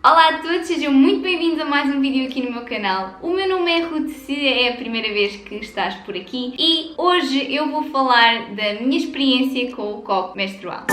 Olá a todos, sejam muito bem-vindos a mais um vídeo aqui no meu canal. O meu nome é Ruth, se é a primeira vez que estás por aqui, e hoje eu vou falar da minha experiência com o copo menstrual.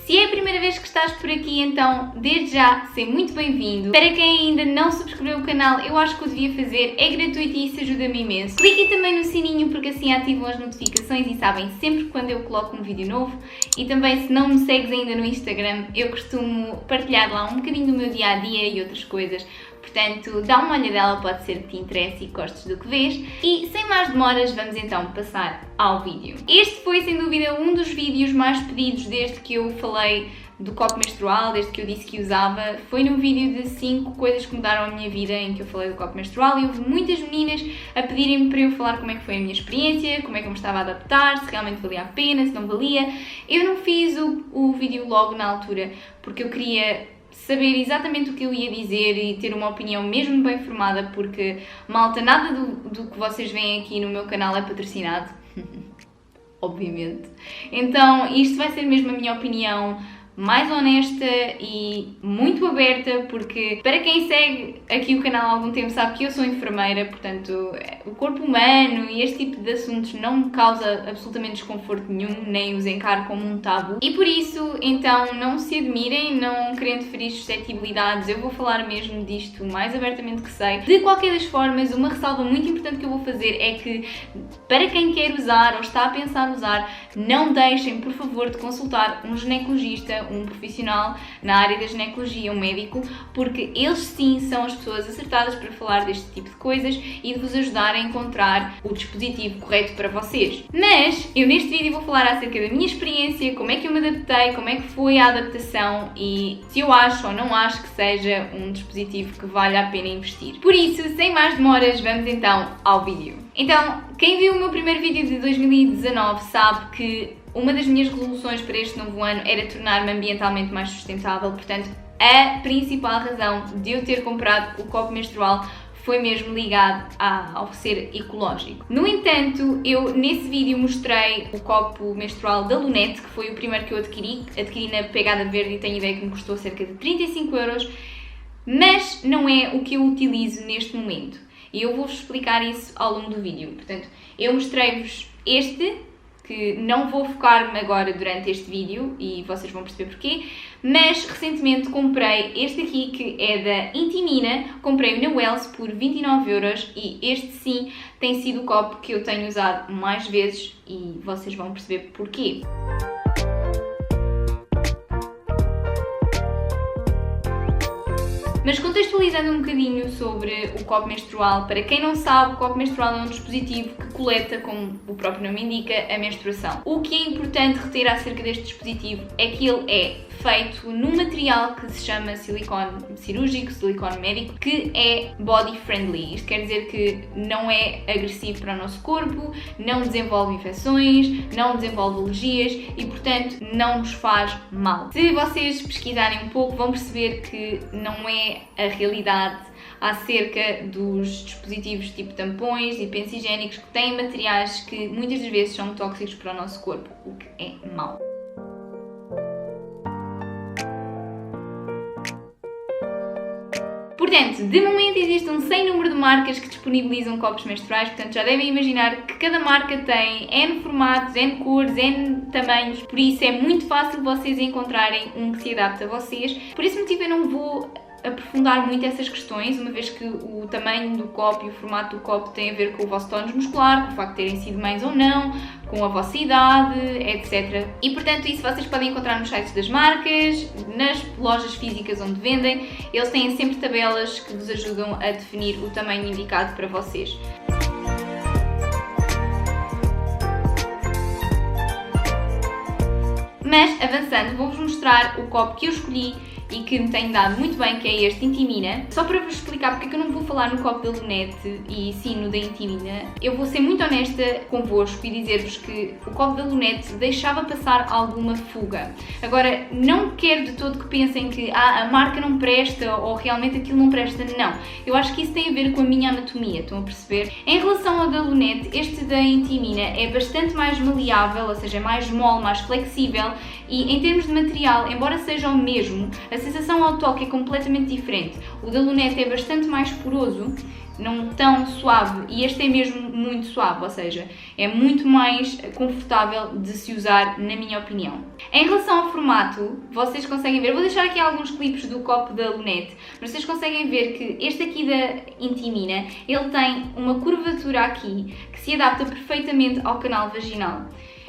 Se é a primeira vez que estás por aqui, então, desde já, seja muito bem-vindo. Para quem ainda não subscreveu o canal, eu acho que o devia fazer, é gratuito e isso ajuda-me imenso. Cliquem também no sininho porque assim ativam as notificações e sabem sempre quando eu coloco um vídeo novo. E também, se não me segues ainda no Instagram, eu costumo partilhar lá um bocadinho do meu dia-a-dia e outras coisas. Portanto, dá uma olhadela, pode ser que te interesse e gostes do que vês. E sem mais demoras, vamos então passar ao vídeo. Este foi, sem dúvida, um dos vídeos mais pedidos desde que eu falei do copo menstrual, desde que eu disse que usava. Foi num vídeo de 5 coisas que mudaram a minha vida em que eu falei do copo menstrual e houve muitas meninas a pedirem-me para eu falar como é que foi a minha experiência, como é que eu me estava a adaptar, se realmente valia a pena, se não valia. Eu não fiz o vídeo logo na altura porque eu queria saber exatamente o que eu ia dizer e ter uma opinião mesmo bem formada, porque, malta, nada do que vocês veem aqui no meu canal é patrocinado, obviamente. Então, isto vai ser mesmo a minha opinião mais honesta e muito aberta, porque para quem segue aqui o canal há algum tempo sabe que eu sou enfermeira, portanto o corpo humano e este tipo de assuntos não me causa absolutamente desconforto nenhum, nem os encaro como um tabu. E por isso, então, não se admirem, não querendo ferir suscetibilidades, eu vou falar mesmo disto o mais abertamente que sei. De qualquer das formas, uma ressalva muito importante que eu vou fazer é que, para quem quer usar ou está a pensar usar, não deixem, por favor, de consultar um ginecologista, um profissional na área da ginecologia, um médico, porque eles sim são as pessoas acertadas para falar deste tipo de coisas e de vos ajudar a encontrar o dispositivo correto para vocês. Mas eu neste vídeo vou falar acerca da minha experiência, como é que eu me adaptei, como é que foi a adaptação e se eu acho ou não acho que seja um dispositivo que vale a pena investir. Por isso, sem mais demoras, vamos então ao vídeo. Então, quem viu o meu primeiro vídeo de 2019 sabe que uma das minhas resoluções para este novo ano era tornar-me ambientalmente mais sustentável, portanto, a principal razão de eu ter comprado o copo menstrual foi mesmo ligado ao ser ecológico. No entanto, eu nesse vídeo mostrei o copo menstrual da Lunette, que foi o primeiro que eu adquiri na pegada verde e tenho ideia que me custou cerca de 35€, mas não é o que eu utilizo neste momento. E eu vou-vos explicar isso ao longo do vídeo. Portanto, eu mostrei-vos este, que não vou focar-me agora durante este vídeo e vocês vão perceber porquê, mas recentemente comprei este aqui que é da Intimina, comprei-o na Wells por 29€ e este sim tem sido o copo que eu tenho usado mais vezes e vocês vão perceber porquê. Mas contextualizando um bocadinho sobre o copo menstrual, para quem não sabe, o copo menstrual é um dispositivo que coleta, como o próprio nome indica, a menstruação. O que é importante reter acerca deste dispositivo é que ele é feito num material que se chama silicone cirúrgico, silicone médico, que é body friendly. Isto quer dizer que não é agressivo para o nosso corpo, não desenvolve infecções, não desenvolve alergias e, portanto, não nos faz mal. Se vocês pesquisarem um pouco, vão perceber que não é a realidade acerca dos dispositivos tipo tampões e pensos higiênicos que têm materiais que muitas das vezes são tóxicos para o nosso corpo, o que é mau. Portanto, de momento existe um sem número de marcas que disponibilizam copos menstruais, portanto já devem imaginar que cada marca tem N formatos, N cores, N tamanhos, por isso é muito fácil vocês encontrarem um que se adapte a vocês. Por esse motivo eu não vou aprofundar muito essas questões, uma vez que o tamanho do copo e o formato do copo tem a ver com o vosso tónus muscular, com o facto de terem sido mães ou não, com a vossa idade, etc. E portanto isso vocês podem encontrar nos sites das marcas, nas lojas físicas onde vendem, eles têm sempre tabelas que vos ajudam a definir o tamanho indicado para vocês. Mas, avançando, vou-vos mostrar o copo que eu escolhi e que me tem dado muito bem, que é este Intimina. Só para vos explicar porque é que eu não vou falar no copo da Lunete e sim no da Intimina, eu vou ser muito honesta convosco e dizer-vos que o copo da Lunete deixava passar alguma fuga. Agora, não quero de todo que pensem que a marca não presta ou realmente aquilo não presta, não. Eu acho que isso tem a ver com a minha anatomia, estão a perceber? Em relação ao da Lunete, este da Intimina é bastante mais maleável, ou seja, é mais mole, mais flexível e em termos de material, embora seja o mesmo, a sensação ao toque é completamente diferente. O da Lunete é bastante mais poroso, não tão suave, e este é mesmo muito suave, ou seja, é muito mais confortável de se usar, na minha opinião. Em relação ao formato, vocês conseguem ver, vou deixar aqui alguns clipes do copo da Lunete, mas vocês conseguem ver que este aqui da Intimina, ele tem uma curvatura aqui que se adapta perfeitamente ao canal vaginal.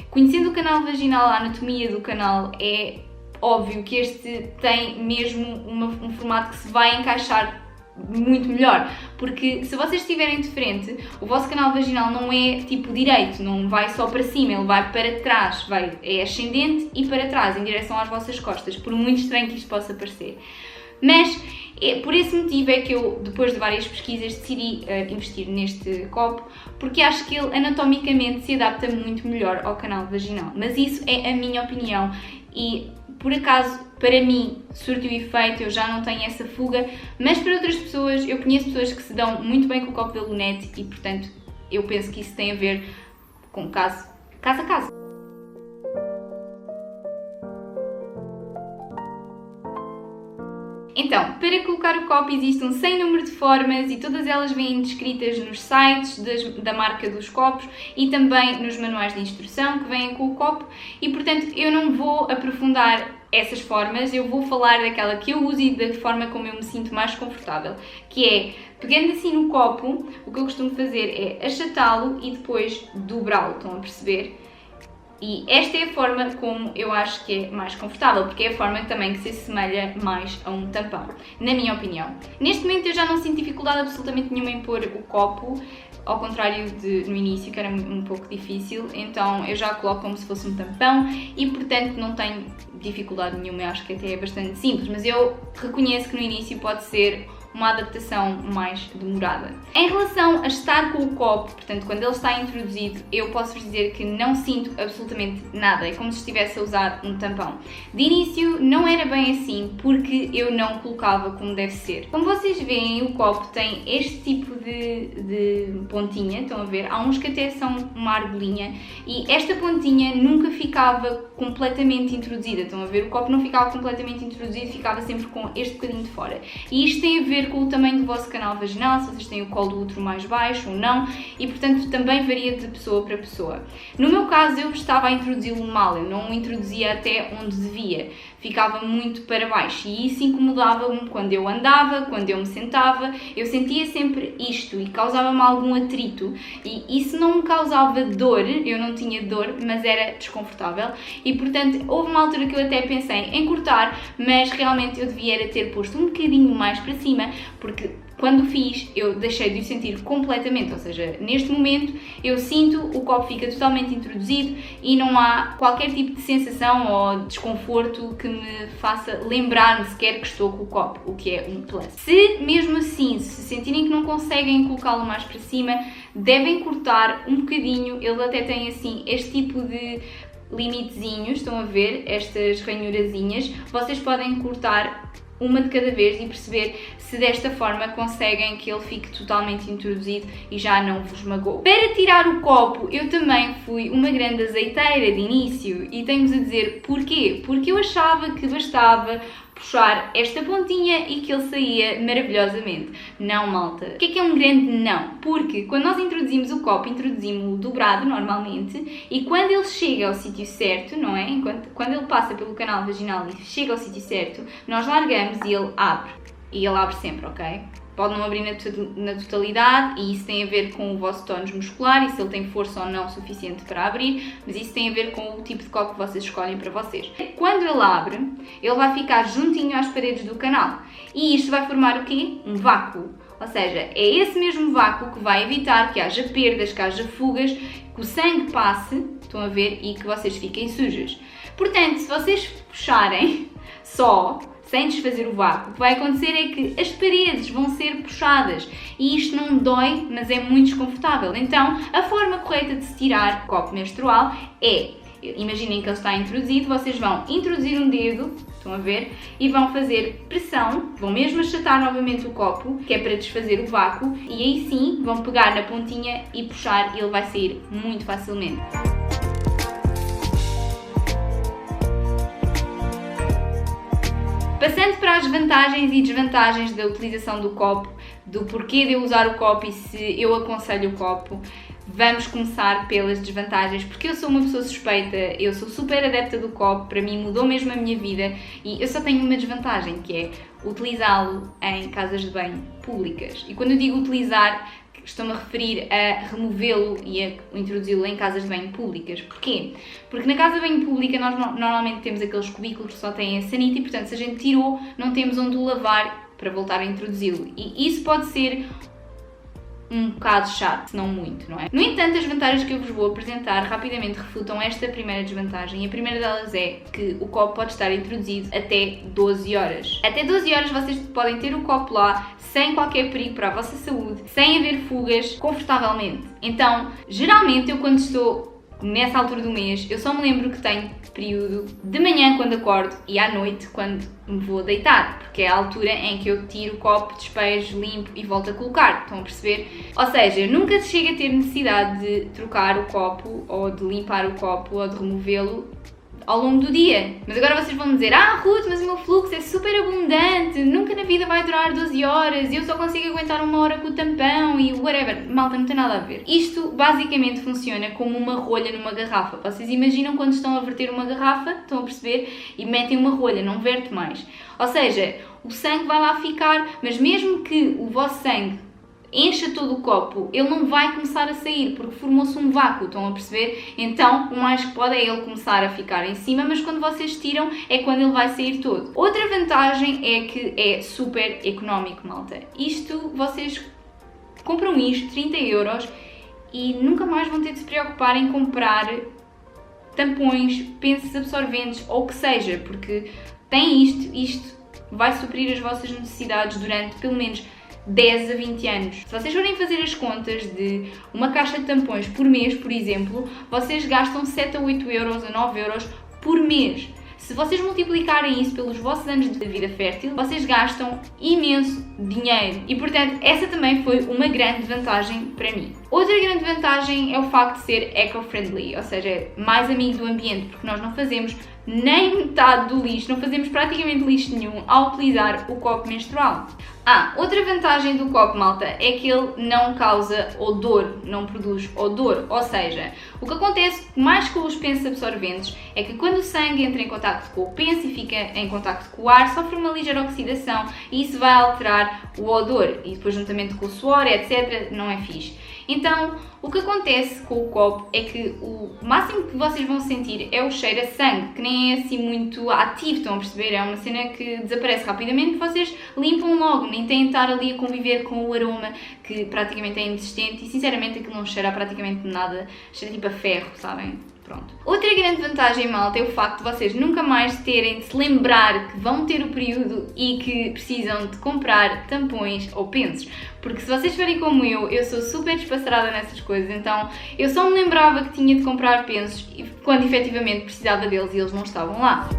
Conhecendo o canal vaginal, a anatomia do canal, é óbvio que este tem mesmo um formato que se vai encaixar muito melhor, porque se vocês estiverem de frente, o vosso canal vaginal não é tipo direito, não vai só para cima, ele vai para trás, é ascendente e para trás, em direção às vossas costas, por muito estranho que isto possa parecer. Mas por esse motivo é que eu, depois de várias pesquisas, decidi investir neste copo, porque acho que ele anatomicamente se adapta muito melhor ao canal vaginal. Mas isso é a minha opinião e, por acaso, para mim surtiu efeito, eu já não tenho essa fuga, mas para outras pessoas, eu conheço pessoas que se dão muito bem com o copo da Lunete e, portanto, eu penso que isso tem a ver com caso a caso. Então, para colocar o copo existe um sem número de formas e todas elas vêm descritas nos sites da marca dos copos e também nos manuais de instrução que vêm com o copo e, portanto, eu não vou aprofundar essas formas, eu vou falar daquela que eu uso e da forma como eu me sinto mais confortável, que é, pegando assim no copo, o que eu costumo fazer é achatá-lo e depois dobrá-lo, estão a perceber? E esta é a forma como eu acho que é mais confortável, porque é a forma também que se assemelha mais a um tampão, na minha opinião. Neste momento eu já não sinto dificuldade absolutamente nenhuma em pôr o copo, ao contrário de no início, que era um pouco difícil, então eu já coloco como se fosse um tampão e, portanto, não tenho dificuldade nenhuma, eu acho que até é bastante simples, mas eu reconheço que no início pode ser uma adaptação mais demorada. Em relação a estar com o copo, portanto, quando ele está introduzido, eu posso-vos dizer que não sinto absolutamente nada, é como se estivesse a usar um tampão. De início não era bem assim, porque eu não colocava como deve ser. Como vocês veem, o copo tem este tipo de pontinha, estão a ver? Há uns que até são uma argolinha e esta pontinha nunca ficava completamente introduzida, estão a ver? O copo não ficava completamente introduzido, ficava sempre com este bocadinho de fora. E isto tem a ver com o tamanho do vosso canal vaginal, se vocês têm o colo do útero mais baixo ou não, e portanto também varia de pessoa para pessoa. No meu caso eu estava a introduzi-lo mal, eu não o introduzia até onde devia, ficava muito para baixo e isso incomodava-me quando eu andava, quando eu me sentava, eu sentia sempre isto e causava-me algum atrito e isso não me causava dor, eu não tinha dor, mas era desconfortável e portanto houve uma altura que eu até pensei em cortar, mas realmente eu devia ter posto um bocadinho mais para cima, porque quando fiz, eu deixei de o sentir completamente, ou seja, neste momento eu sinto, o copo fica totalmente introduzido e não há qualquer tipo de sensação ou desconforto que me faça lembrar-me sequer que estou com o copo, o que é um plus. Se mesmo assim, se sentirem que não conseguem colocá-lo mais para cima, devem cortar um bocadinho, ele até tem assim este tipo de limitezinhos, estão a ver, estas ranhurazinhas, vocês podem cortar uma de cada vez e perceber se desta forma conseguem que ele fique totalmente introduzido e já não vos magoe. Para tirar o copo, eu também fui uma grande azeiteira de início e tenho-vos a dizer porquê? Porque eu achava que bastava puxar esta pontinha e que ele saía maravilhosamente. Não, malta. O que é um grande não? Porque quando nós introduzimos o copo, introduzimos-o dobrado normalmente e quando ele chega ao sítio certo, não é? Quando ele passa pelo canal vaginal e chega ao sítio certo, nós largamos e ele abre. E ele abre sempre, ok? Pode não abrir na totalidade e isso tem a ver com o vosso tónus muscular e se ele tem força ou não suficiente para abrir, mas isso tem a ver com o tipo de copo que vocês escolhem para vocês. Quando ele abre, ele vai ficar juntinho às paredes do canal e isto vai formar o quê? Um vácuo. Ou seja, é esse mesmo vácuo que vai evitar que haja perdas, que haja fugas, que o sangue passe, estão a ver, e que vocês fiquem sujos. Portanto, se vocês puxarem só, sem desfazer o vácuo, o que vai acontecer é que as paredes vão ser puxadas e isto não dói, mas é muito desconfortável. Então, a forma correta de se tirar o copo menstrual é, imaginem que ele está introduzido, vocês vão introduzir um dedo, estão a ver, e vão fazer pressão, vão mesmo achatar novamente o copo, que é para desfazer o vácuo, e aí sim vão pegar na pontinha e puxar e ele vai sair muito facilmente. Passando para as vantagens e desvantagens da utilização do copo, do porquê de eu usar o copo e se eu aconselho o copo, vamos começar pelas desvantagens, porque eu sou uma pessoa suspeita, eu sou super adepta do copo, para mim mudou mesmo a minha vida e eu só tenho uma desvantagem, que é utilizá-lo em casas de banho públicas. E quando eu digo utilizar, estou-me a referir a removê-lo e a introduzi-lo em casas de banho públicas. Porquê? Porque na casa de banho pública nós normalmente temos aqueles cubículos que só têm a sanita e, portanto, se a gente tirou, não temos onde o lavar para voltar a introduzi-lo. E isso pode ser um bocado chato, se não muito, não é? No entanto, as vantagens que eu vos vou apresentar rapidamente refutam esta primeira desvantagem. A primeira delas é que o copo pode estar introduzido até 12 horas. Até 12 horas vocês podem ter o copo lá sem qualquer perigo para a vossa saúde, sem haver fugas, confortavelmente. Então, geralmente eu quando estou nessa altura do mês, eu só me lembro que tenho período de manhã quando acordo e à noite quando me vou deitar, porque é a altura em que eu tiro o copo, despejo, limpo e volto a colocar, estão a perceber? Ou seja, nunca se chega a ter necessidade de trocar o copo ou de limpar o copo ou de removê-lo ao longo do dia. Mas agora vocês vão me dizer, Ruth, mas o meu fluxo é super abundante, nunca na vida vai durar 12 horas, eu só consigo aguentar 1 hora com o tampão e whatever. Malta, não tem nada a ver. Isto basicamente funciona como uma rolha numa garrafa. Vocês imaginam quando estão a verter uma garrafa, estão a perceber? E metem uma rolha, não verte mais. Ou seja, o sangue vai lá ficar, mas mesmo que o vosso sangue encha todo o copo, ele não vai começar a sair porque formou-se um vácuo, estão a perceber? Então, o mais que pode é ele começar a ficar em cima, mas quando vocês tiram é quando ele vai sair todo. Outra vantagem é que é super económico, malta. Isto, vocês compram isto, 30 euros, e nunca mais vão ter de se preocupar em comprar tampões, pensos absorventes ou o que seja, porque tem isto vai suprir as vossas necessidades durante pelo menos 10 a 20 anos. Se vocês forem fazer as contas de uma caixa de tampões por mês, por exemplo, vocês gastam 7 a 8 euros a 9 euros por mês. Se vocês multiplicarem isso pelos vossos anos de vida fértil, vocês gastam imenso dinheiro. E, portanto, essa também foi uma grande vantagem para mim. Outra grande vantagem é o facto de ser eco-friendly, ou seja, mais amigo do ambiente, porque nós não fazemos nem metade do lixo, não fazemos praticamente lixo nenhum ao utilizar o copo menstrual. Outra vantagem do copo, malta, é que ele não causa odor, não produz odor, ou seja, o que acontece mais com os pensos absorventes é que quando o sangue entra em contacto com o penso e fica em contacto com o ar, sofre uma ligeira oxidação e isso vai alterar o odor e depois juntamente com o suor, etc, não é fixe. Então, o que acontece com o copo é que o máximo que vocês vão sentir é o cheiro a sangue, que nem é assim muito ativo, estão a perceber? É uma cena que desaparece rapidamente e vocês limpam logo, nem têm de estar ali a conviver com o aroma que praticamente é inexistente e sinceramente aquilo não cheira a praticamente nada, cheira tipo a ferro, sabem? Pronto. Outra grande vantagem, malta, é o facto de vocês nunca mais terem de se lembrar que vão ter o período e que precisam de comprar tampões ou pensos. Porque se vocês forem como eu sou super despassarada nessas coisas, então eu só me lembrava que tinha de comprar pensos quando efetivamente precisava deles e eles não estavam lá.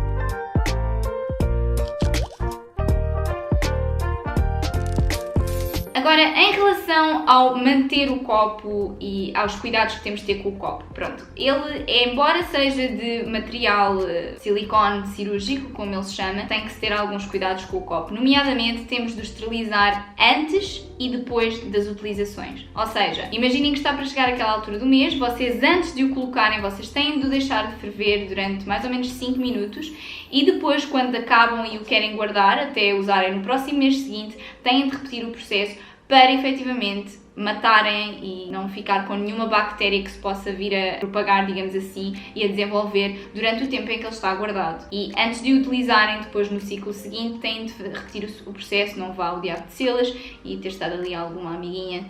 Agora, em relação ao manter o copo e aos cuidados que temos de ter com o copo, pronto, ele, embora seja de material silicone cirúrgico, como ele se chama, tem que se ter alguns cuidados com o copo, nomeadamente temos de o esterilizar antes e depois das utilizações. Ou seja, imaginem que está para chegar àquela altura do mês, vocês antes de o colocarem, vocês têm de o deixar de ferver durante mais ou menos 5 minutos e depois, quando acabam e o querem guardar até usarem no próximo mês seguinte, têm de repetir o processo para efetivamente matarem e não ficar com nenhuma bactéria que se possa vir a propagar, digamos assim, e a desenvolver durante o tempo em que ele está guardado. E antes de o utilizarem, depois no ciclo seguinte, têm de repetir o processo, não vá ao diabo de selas e ter estado ali alguma amiguinha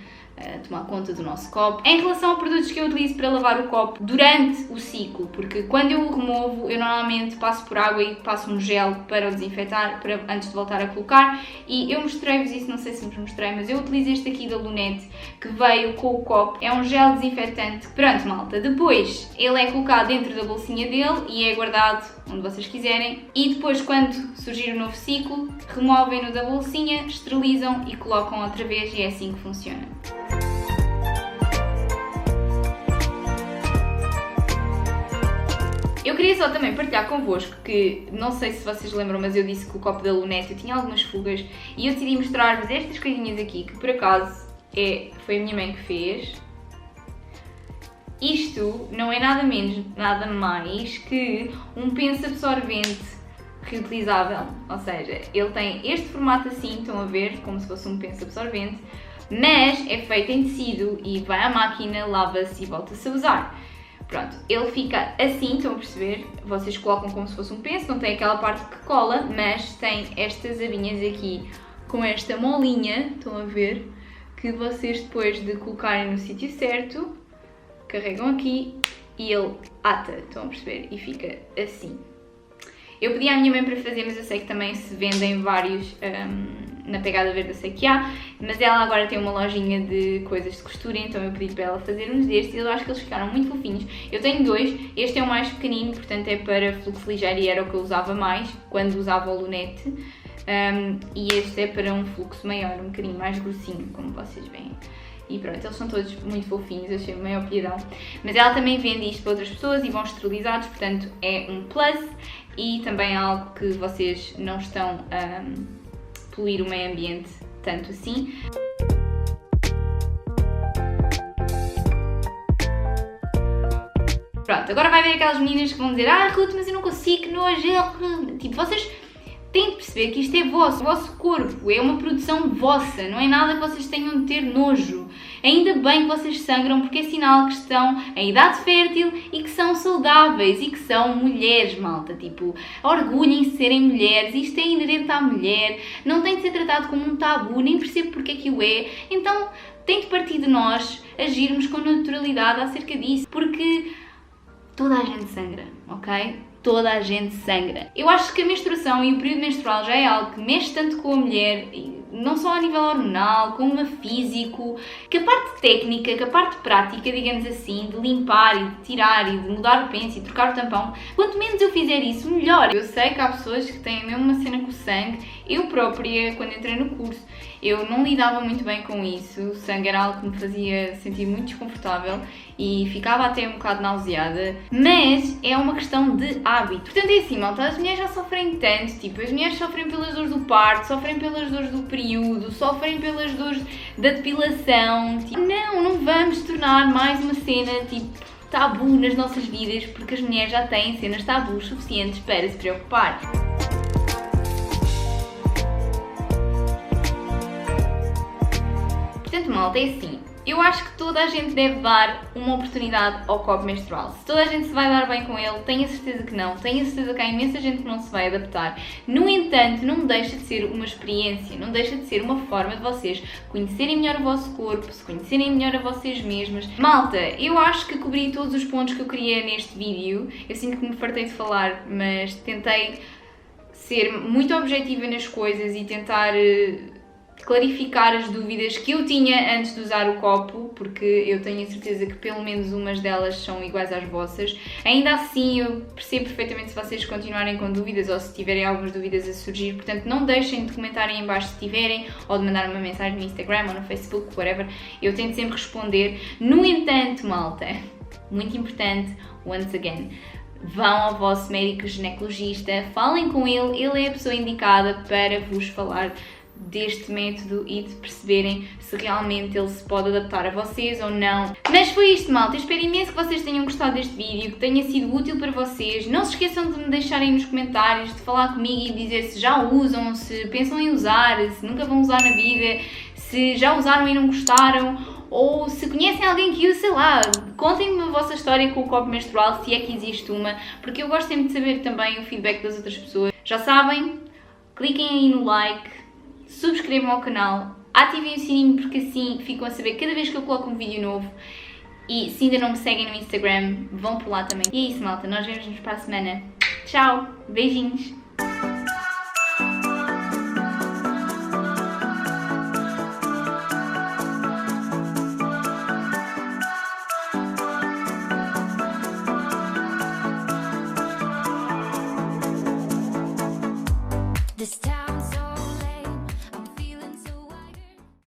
tomar conta do nosso copo. Em relação a produtos que eu utilizo para lavar o copo durante o ciclo, porque quando eu o removo, eu normalmente passo por água e passo um gel para o desinfetar, antes de voltar a colocar, e eu mostrei-vos isso, não sei se vos mostrei, mas eu utilizo este aqui da Lunette, que veio com o copo, é um gel desinfetante. Pronto, malta, depois ele é colocado dentro da bolsinha dele e é guardado onde vocês quiserem, e depois quando surgir o novo ciclo, removem-no da bolsinha, esterilizam e colocam outra vez, e é assim que funciona. Eu queria só também partilhar convosco que, não sei se vocês lembram, mas eu disse que o copo da Lunette eu tinha algumas fugas e eu decidi mostrar-vos estas coisinhas aqui, que por acaso foi a minha mãe que fez. Isto não é nada menos, nada mais que um penso absorvente reutilizável, ou seja, ele tem este formato assim, estão a ver, como se fosse um penso absorvente, mas é feito em tecido e vai à máquina, lava-se e volta-se a usar. Pronto, ele fica assim, estão a perceber? Vocês colocam como se fosse um penso, não tem aquela parte que cola, mas tem estas abinhas aqui com esta molinha, estão a ver? Que vocês depois de colocarem no sítio certo, carregam aqui e ele ata, estão a perceber? E fica assim. Eu pedi à minha mãe para fazer, mas eu sei que também se vendem vários na Pegada Verde, eu sei que há, mas ela agora tem uma lojinha de coisas de costura, então eu pedi para ela fazer uns destes e eu acho que eles ficaram muito fofinhos. Eu tenho dois, este é o mais pequenino, portanto é para fluxo ligeiro e era o que eu usava mais quando usava o Lunette, e este é para um fluxo maior, um bocadinho mais grossinho, como vocês veem. E pronto, eles são todos muito fofinhos, eu achei a maior piedade. Mas ela também vende isto para outras pessoas e vão esterilizados, portanto é um plus e também é algo que vocês não estão a poluir o meio ambiente tanto assim. Pronto, agora vai haver aquelas meninas que vão dizer: ah, Ruth, mas eu não consigo, que nojo. Tipo, vocês têm de perceber que isto é vosso, o vosso corpo, é uma produção vossa, não é nada que vocês tenham de ter nojo. Ainda bem que vocês sangram, porque é sinal que estão em idade fértil e que são saudáveis e que são mulheres, malta. Tipo, orgulhem-se de serem mulheres, isto é inerente à mulher, não tem de ser tratado como um tabu, nem percebo porque é que o é. Então tem de partir de nós agirmos com naturalidade acerca disso, porque toda a gente sangra, ok? Toda a gente sangra. Eu acho que a menstruação e o período menstrual já é algo que mexe tanto com a mulher, não só a nível hormonal, como a físico, que a parte técnica, que a parte prática, digamos assim, de limpar e de tirar e de mudar o penso e trocar o tampão, quanto menos eu fizer isso, melhor. Eu sei que há pessoas que têm mesmo uma cena com o sangue. Eu própria, quando entrei no curso, eu não lidava muito bem com isso. O sangue era algo que me fazia sentir muito desconfortável e ficava até um bocado nauseada, mas é uma questão de hábito. Portanto é assim, malta, as mulheres já sofrem tanto, tipo, as mulheres sofrem pelas dores do parto, sofrem pelas dores do período, sofrem pelas dores da depilação, tipo, não vamos tornar mais uma cena, tipo, tabu nas nossas vidas, porque as mulheres já têm cenas tabus suficientes para se preocupar. Portanto, malta, é assim, eu acho que toda a gente deve dar uma oportunidade ao copo menstrual. Se toda a gente se vai dar bem com ele, tenho a certeza que não. Tenho a certeza que há imensa gente que não se vai adaptar. No entanto, não deixa de ser uma experiência, não deixa de ser uma forma de vocês conhecerem melhor o vosso corpo, se conhecerem melhor a vocês mesmas. Malta, eu acho que cobri todos os pontos que eu queria neste vídeo. Eu sinto que me fartei de falar, mas tentei ser muito objetiva nas coisas e tentar clarificar as dúvidas que eu tinha antes de usar o copo, porque eu tenho a certeza que pelo menos umas delas são iguais às vossas. Ainda assim, eu percebo perfeitamente se vocês continuarem com dúvidas ou se tiverem algumas dúvidas a surgir, portanto não deixem de comentarem em baixo se tiverem, ou de mandar uma mensagem no Instagram ou no Facebook, whatever, eu tento sempre responder. No entanto, malta, muito importante, once again, vão ao vosso médico ginecologista, falem com ele, ele é a pessoa indicada para vos falar deste método e de perceberem se realmente ele se pode adaptar a vocês ou não. Mas foi isto, malta. Eu espero imenso que vocês tenham gostado deste vídeo, que tenha sido útil para vocês. Não se esqueçam de me deixarem nos comentários, de falar comigo e dizer se já usam, se pensam em usar, se nunca vão usar na vida, se já usaram e não gostaram, ou se conhecem alguém que usa, sei lá, contem-me a vossa história com o copo menstrual, se é que existe uma, porque eu gosto sempre de saber também o feedback das outras pessoas. Já sabem, cliquem aí no like, subscrevam ao canal, ativem o sininho porque assim ficam a saber cada vez que eu coloco um vídeo novo. E se ainda não me seguem no Instagram, vão por lá também. E é isso, malta, nós vemos-nos para a semana. Tchau, beijinhos!